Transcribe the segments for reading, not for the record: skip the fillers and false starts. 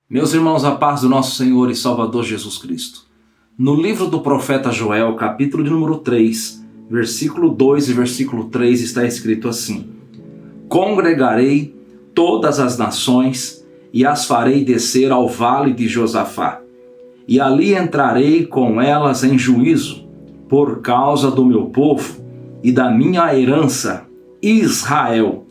Meus irmãos, a paz do nosso Senhor e Salvador Jesus Cristo. No livro do profeta Joel, capítulo de número 3, versículo 2 e versículo 3 está escrito assim: Congregarei todas as nações e as farei descer ao vale de Josafá, e ali entrarei com elas em juízo, por causa do meu povo e da minha herança, Israel,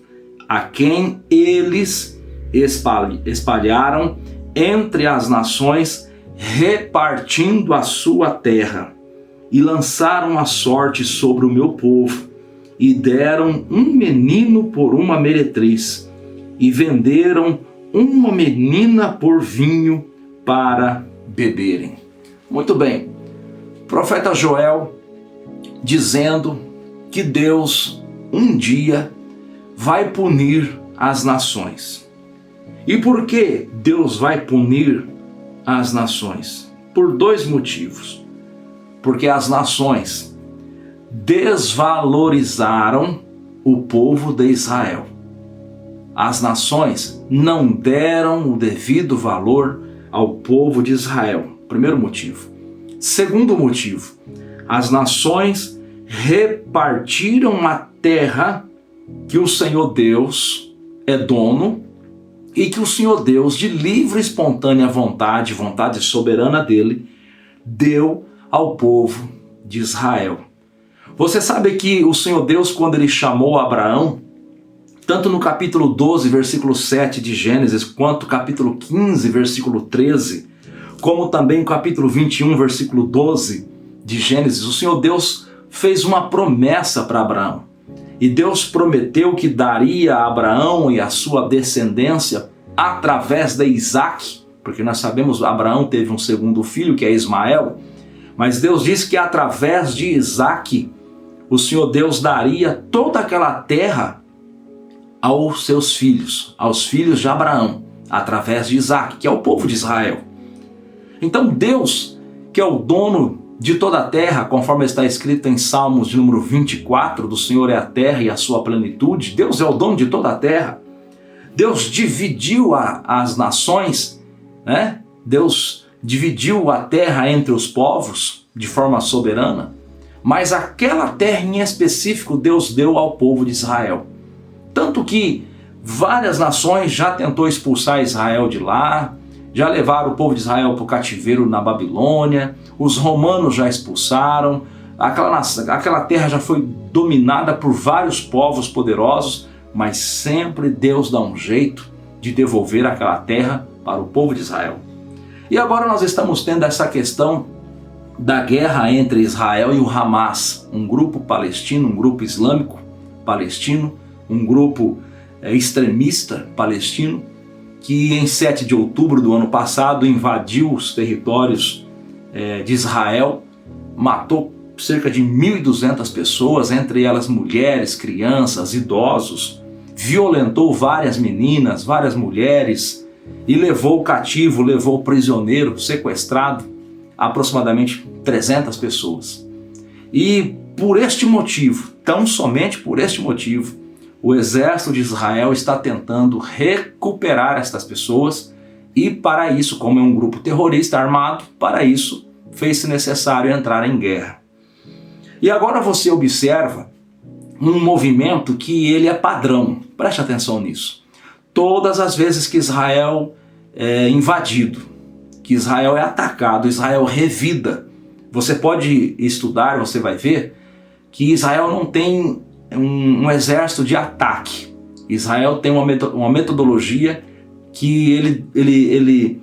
a quem eles espalharam entre as nações, repartindo a sua terra, e lançaram a sorte sobre o meu povo, e deram um menino por uma meretriz, e venderam uma menina por vinho para beberem. Muito bem, profeta Joel dizendo que Deus um dia vai punir as nações. E por que Deus vai punir as nações? Por dois motivos. Porque as nações desvalorizaram o povo de Israel. As nações não deram o devido valor ao povo de Israel. Primeiro motivo. Segundo motivo, as nações repartiram a terra que o Senhor Deus é dono e que o Senhor Deus, de livre e espontânea vontade soberana dele, deu ao povo de Israel. Você sabe que o Senhor Deus, quando ele chamou Abraão, tanto no capítulo 12, versículo 7 de Gênesis, quanto capítulo 15, versículo 13, como também no capítulo 21, versículo 12 de Gênesis, o Senhor Deus fez uma promessa para Abraão. E Deus prometeu que daria a Abraão e a sua descendência através de Isaac, porque nós sabemos que Abraão teve um segundo filho, que é Ismael, mas Deus disse que através de Isaac, o Senhor Deus daria toda aquela terra aos seus filhos, aos filhos de Abraão, através de Isaac, que é o povo de Israel. Então Deus, que é o dono de toda a terra, conforme está escrito em Salmos de número 24, do Senhor é a terra e a sua plenitude, Deus é o dono de toda a terra. Deus dividiu as nações, né? Deus dividiu a terra entre os povos de forma soberana, mas aquela terra em específico Deus deu ao povo de Israel. Tanto que várias nações já tentou expulsar Israel de lá, já levaram o povo de Israel para o cativeiro na Babilônia, os romanos já expulsaram, aquela terra já foi dominada por vários povos poderosos, mas sempre Deus dá um jeito de devolver aquela terra para o povo de Israel. E agora nós estamos tendo essa questão da guerra entre Israel e o Hamas, um grupo palestino, um grupo islâmico palestino, um grupo extremista palestino, que em 7 de outubro do ano passado invadiu os territórios de Israel, matou cerca de 1.200 pessoas, entre elas mulheres, crianças, idosos, violentou várias meninas, várias mulheres e levou cativo, levou prisioneiro, sequestrado, aproximadamente 300 pessoas. E por este motivo, tão somente por este motivo, o exército de Israel está tentando recuperar estas pessoas e para isso, como é um grupo terrorista armado, para isso fez-se necessário entrar em guerra. E agora você observa um movimento que ele é padrão, preste atenção nisso. Todas as vezes que Israel é invadido, que Israel é atacado, Israel revida, você pode estudar, você vai ver que Israel não tem um exército de ataque. Israel tem uma metodologia que ele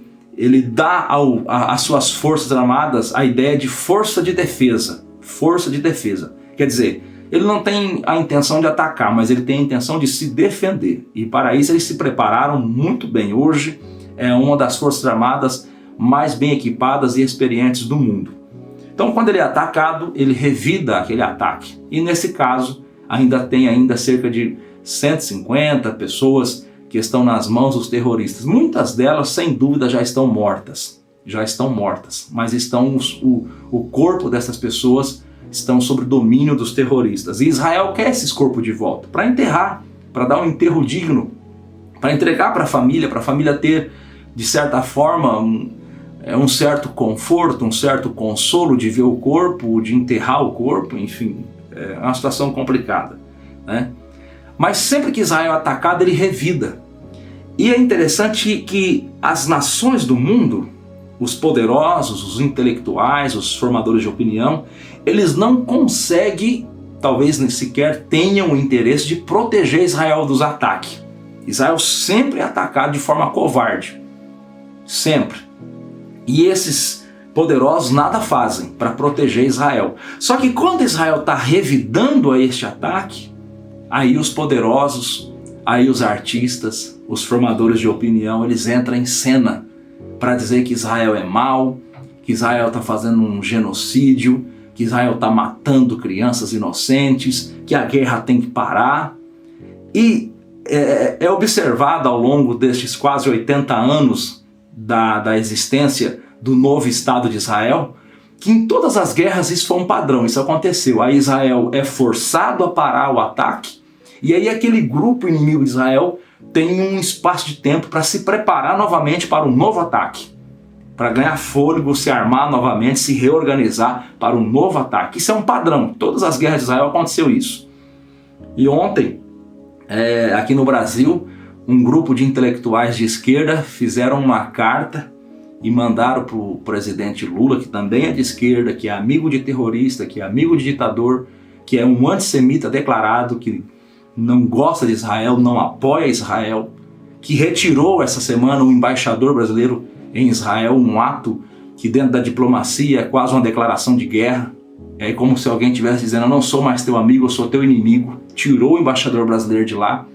dá às suas forças armadas a ideia de força de defesa. Força de defesa. Quer dizer, ele não tem a intenção de atacar, mas ele tem a intenção de se defender. E para isso eles se prepararam muito bem. Hoje é uma das forças armadas mais bem equipadas e experientes do mundo. Então quando ele é atacado, ele revida aquele ataque. E nesse caso, ainda tem cerca de 150 pessoas que estão nas mãos dos terroristas. Muitas delas, sem dúvida, já estão mortas, mas o corpo dessas pessoas estão sob domínio dos terroristas. E Israel quer esses corpos de volta, para enterrar, para dar um enterro digno, para entregar para a família ter de certa forma, um certo conforto, um certo consolo de ver o corpo, de enterrar o corpo, enfim, é uma situação complicada, né? Mas sempre que Israel é atacado, ele revida. E é interessante que as nações do mundo, os poderosos, os intelectuais, os formadores de opinião, eles não conseguem, talvez nem sequer tenham o interesse de proteger Israel dos ataques. Israel sempre é atacado de forma covarde, sempre. E esses poderosos nada fazem para proteger Israel. Só que quando Israel está revidando a este ataque, aí os poderosos, aí os artistas, os formadores de opinião, eles entram em cena para dizer que Israel é mau, que Israel está fazendo um genocídio, que Israel está matando crianças inocentes, que a guerra tem que parar. E é observado ao longo destes quase 80 anos da existência do novo Estado de Israel, que em todas as guerras isso foi um padrão, isso aconteceu. Aí Israel é forçado a parar o ataque, e aí aquele grupo inimigo de Israel tem um espaço de tempo para se preparar novamente para um novo ataque, para ganhar fôlego, se armar novamente, se reorganizar para um novo ataque. Isso é um padrão, todas as guerras de Israel aconteceu isso. E ontem, aqui no Brasil, um grupo de intelectuais de esquerda fizeram uma carta e mandaram para o presidente Lula, que também é de esquerda, que é amigo de terrorista, que é amigo de ditador, que é um antissemita declarado, que não gosta de Israel, não apoia Israel, que retirou essa semana o embaixador brasileiro em Israel, um ato que dentro da diplomacia é quase uma declaração de guerra. É como se alguém estivesse dizendo: eu não sou mais teu amigo, eu sou teu inimigo. Tirou o embaixador brasileiro de lá,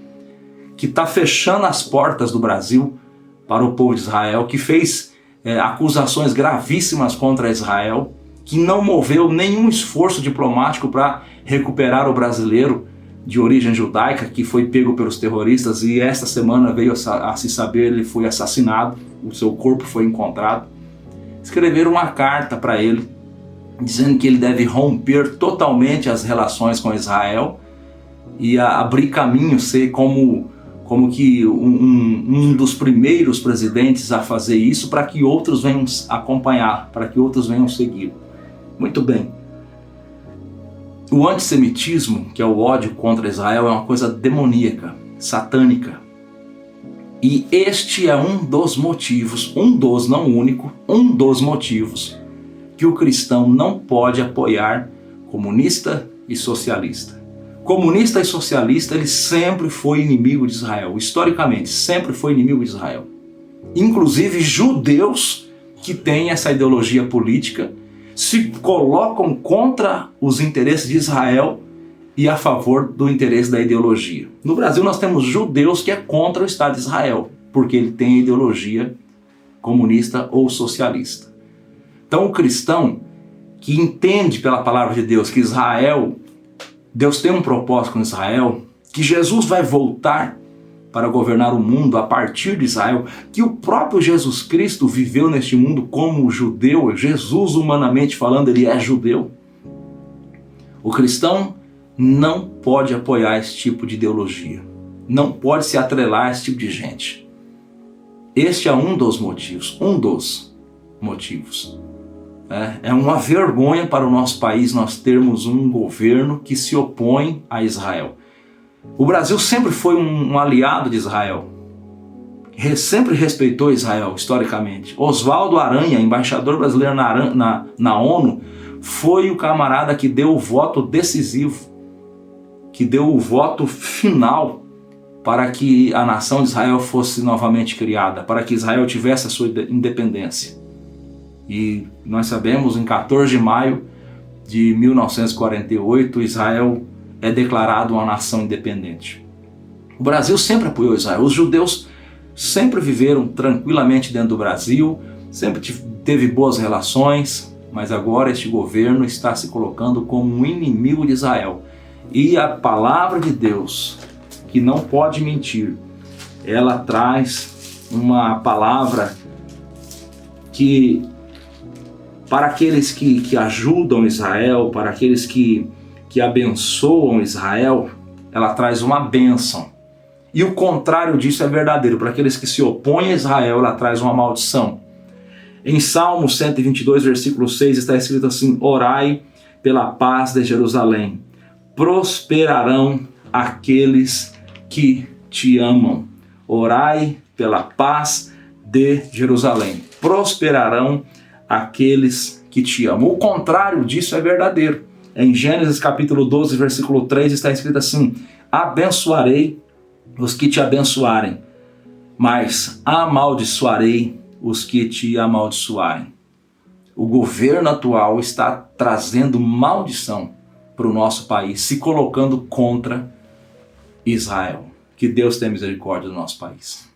que está fechando as portas do Brasil para o povo de Israel, que fez acusações gravíssimas contra Israel, que não moveu nenhum esforço diplomático para recuperar o brasileiro de origem judaica que foi pego pelos terroristas, e esta semana veio a se saber, ele foi assassinado, o seu corpo foi encontrado. Escreveram uma carta para ele, dizendo que ele deve romper totalmente as relações com Israel e abrir caminho, ser como que um dos primeiros presidentes a fazer isso, para que outros venham acompanhar, para que outros venham seguir. Muito bem. O antissemitismo, que é o ódio contra Israel, é uma coisa demoníaca, satânica. E este é um dos motivos, não único, um dos motivos que o cristão não pode apoiar comunista e socialista. Comunista e socialista, ele sempre foi inimigo de Israel, historicamente, sempre foi inimigo de Israel. Inclusive judeus que têm essa ideologia política se colocam contra os interesses de Israel e a favor do interesse da ideologia. No Brasil nós temos judeus que é contra o Estado de Israel, porque ele tem ideologia comunista ou socialista. Então o cristão que entende pela palavra de Deus que Deus tem um propósito com Israel, que Jesus vai voltar para governar o mundo a partir de Israel, que o próprio Jesus Cristo viveu neste mundo como judeu, Jesus humanamente falando, ele é judeu. O cristão não pode apoiar esse tipo de ideologia, não pode se atrelar a esse tipo de gente. Este é um dos motivos. É uma vergonha para o nosso país nós termos um governo que se opõe a Israel. O Brasil sempre foi um aliado de Israel, sempre respeitou Israel historicamente. Oswaldo Aranha, embaixador brasileiro na ONU, foi o camarada que deu o voto decisivo, que deu o voto final para que a nação de Israel fosse novamente criada, para que Israel tivesse a sua independência. E nós sabemos, em 14 de maio de 1948, Israel é declarado uma nação independente. O Brasil sempre apoiou Israel. Os judeus sempre viveram tranquilamente dentro do Brasil, sempre teve boas relações, mas agora este governo está se colocando como um inimigo de Israel. E a palavra de Deus, que não pode mentir, ela traz uma palavra que, para aqueles que ajudam Israel, para aqueles que abençoam Israel, ela traz uma bênção. E o contrário disso é verdadeiro. Para aqueles que se opõem a Israel, ela traz uma maldição. Em Salmo 122, versículo 6, está escrito assim: orai pela paz de Jerusalém. Prosperarão aqueles que te amam. Orai pela paz de Jerusalém. Prosperarão aqueles que te amam. O contrário disso é verdadeiro. Em Gênesis capítulo 12, versículo 3, está escrito assim: abençoarei os que te abençoarem, mas amaldiçoarei os que te amaldiçoarem. O governo atual está trazendo maldição para o nosso país, se colocando contra Israel. Que Deus tenha misericórdia do nosso país.